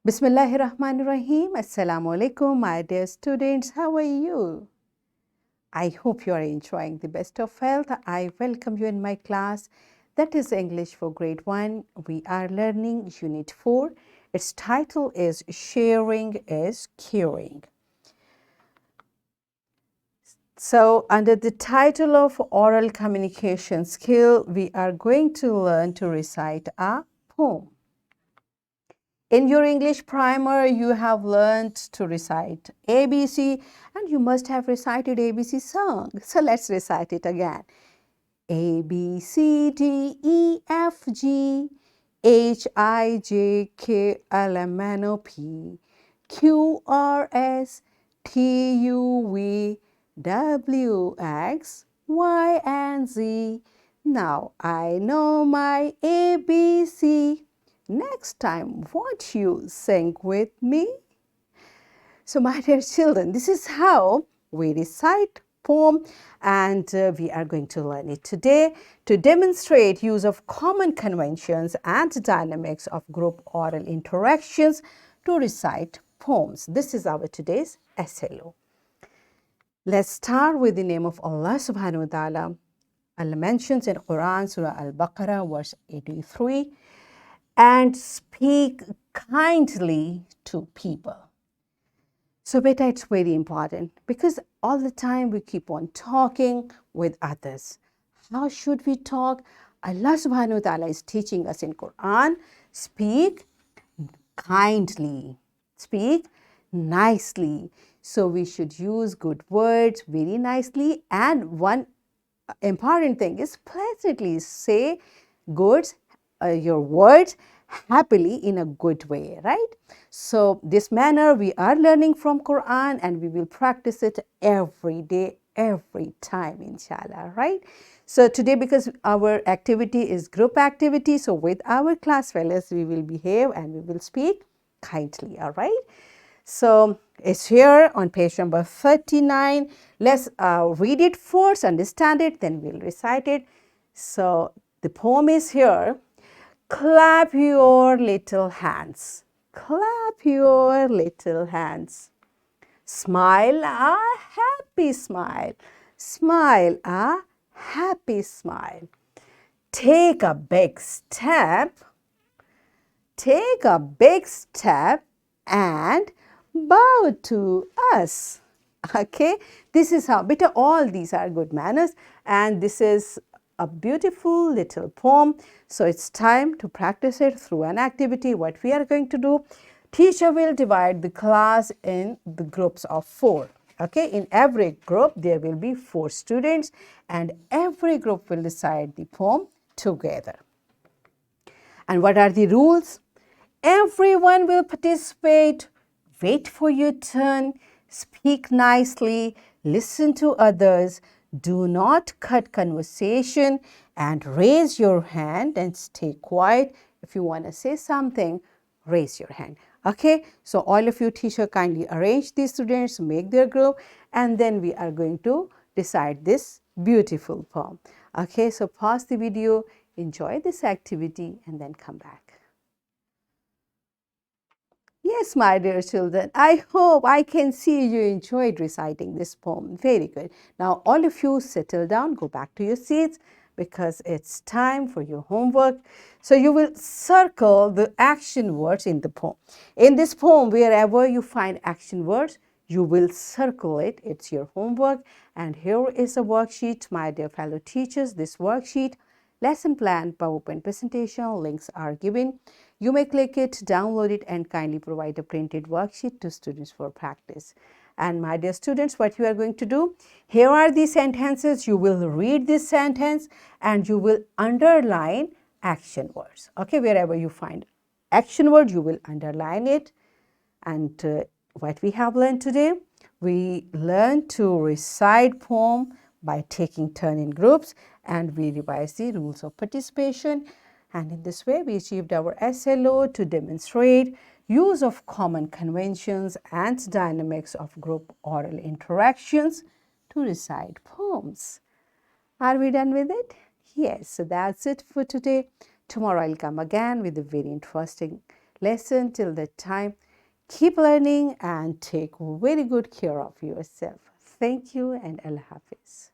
Bismillahirrahmanirrahim. Assalamu alaikum, my dear students. How are you? I hope you are enjoying the best of health. I welcome you in my class. That is English for grade 1. We are learning Unit 4. Its title is Sharing is Caring. So, under the title of Oral Communication Skill, we are going to learn to recite a poem. In your English primer, you have learned to recite ABC, and you must have recited ABC song. So let's recite it again. A, B, C, D, E, F, G, H, I, J, K, L, M, N, O, P, Q, R, S, T, U, V, W, X, Y, and Z. Now I know my ABC. Next time, won't you sing with me? So, my dear children, this is how we recite poem, and we are going to learn it today to demonstrate use of common conventions and dynamics of group oral interactions to recite poems. This is our today's SLO. Let's start with the name of Allah subhanahu wa ta'ala. Allah mentions in Quran, Surah Al-Baqarah, verse 83, and speak kindly to people. So beta, it's very important because all the time we keep on talking with others. How should we talk? Allah subhanahu wa ta'ala is teaching us in Quran, speak kindly, speak nicely. So we should use good words very nicely, and one important thing is pleasantly say your words happily in a good way, right? So this manner we are learning from Quran, and we will practice it every day, every time, inshallah, right? So today, because our activity is group activity, so with our class fellows we will behave and we will speak kindly, all right? So it's here on page number 39. Let's read it first, understand it, then we'll recite it. So the poem is here. Clap your little hands. Clap your little hands. Smile a happy smile. Smile a happy smile. Take a big step. Take a big step and bow to us. Okay, this is how, beta, all these are good manners, and this is a beautiful little poem. So it's time to practice it through an activity. What we are going to do, teacher will divide the class in the groups of 4. Okay, in every group there will be 4 students, and every group will recite the poem together. And what are the rules? Everyone will participate. Wait for your turn. Speak nicely. Listen to others. Do not cut conversation, and raise your hand and stay quiet. If you want to say something, raise your hand. Okay, so all of you, teacher kindly arrange these students, make their group, and then we are going to recite this beautiful poem. Okay, so pause the video, enjoy this activity, and then come back. Yes, my dear children, I hope I can see you enjoyed reciting this poem. Very good. Now, all of you settle down, go back to your seats because it's time for your homework. So, you will circle the action words in the poem. In this poem, wherever you find action words, you will circle it. It's your homework. And here is a worksheet, my dear fellow teachers. This worksheet, lesson plan, PowerPoint presentation, links are given. You may click it, download it, and kindly provide a printed worksheet to students for practice. And my dear students, what you are going to do, here are the sentences. You will read this sentence and you will underline action words. Okay, wherever you find action word, you will underline it. And what we have learned today, we learned to recite poem by taking turn in groups, and we revised the rules of participation. And in this way, we achieved our SLO to demonstrate use of common conventions and dynamics of group oral interactions to recite poems. Are we done with it? Yes, so that's it for today. Tomorrow I'll come again with a very interesting lesson. Till that time, keep learning and take very good care of yourself. Thank you and Allah Hafiz.